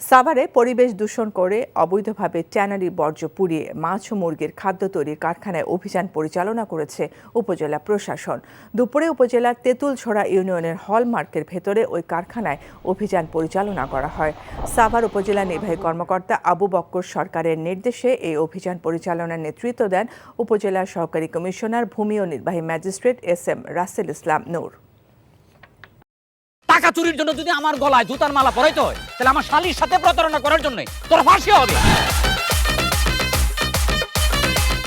সাভারে পরিবেশ দূষণ করে অবৈধভাবে ট্যানারি বর্জ্য পুড়িয়ে মাছ ও মুরগির খাদ্য তৈরির কারখানায় অভিযান পরিচালনা করেছে উপজেলা প্রশাসন। দুপুরে উপজেলার তেঁতুলছড়া ইউনিয়নের হলমার্কের ভেতরে ওই কারখানায় অভিযান পরিচালনা করা হয়। সাভার উপজেলা নির্বাহী কর্মকর্তা আবু বক্কর সরকারের নির্দেশে এই অভিযান পরিচালনার নেতৃত্ব দেন উপজেলা সহকারী কমিশনার ভূমি ও নির্বাহী ম্যাজিস্ট্রেট SM রাসেল ইসলাম নূর। টাকা চুরির জন্য যদি আমার গলায় জুতার মালা পরাইতে হয়, তাহলে আমার শালীর সাথে প্রতারণা করার জন্য তোর ফাঁসি হবে।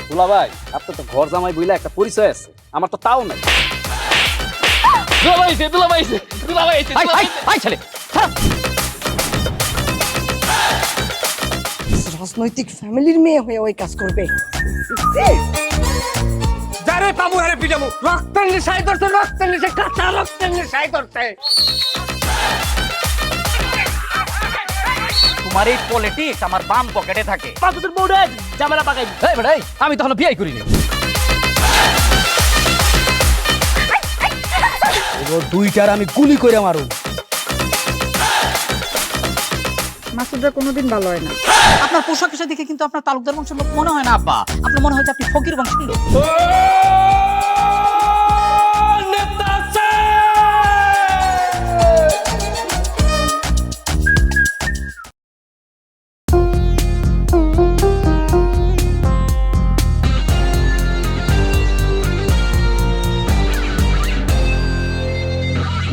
দুলা ভাই, আপনার তো ঘর জামাই বইলা একটা পরিচয় আছে, আমার তো তাও নাই। রাজনৈতিক ফ্যামিলির মেয়ে হয়ে ওই কাজ করবে। যারে পাবো হারে পিটামু, রক্তের নেশায় ধরছে, রক্তের নেশায়, কাঁচা রক্তের নেশায় ধরছে। তোমার এই পলিটিক্স আমার বাম পকেটে থাকে। পাকুতের বউরে ঝামেলা পাকাই। এই বেটাই, আমি তখন বিয়ে করিনি। দুইটার আমি গুলি করে মারু। মাসুদরা কোনোদিন ভালো হয় না। আপনার পোশাক আশাক দেখে কিন্তু আপনার তালুকদার বংশের লোক মনে হয় না আব্বা, আপনার মনে হয় যে আপনি ফকির বংশের লোক।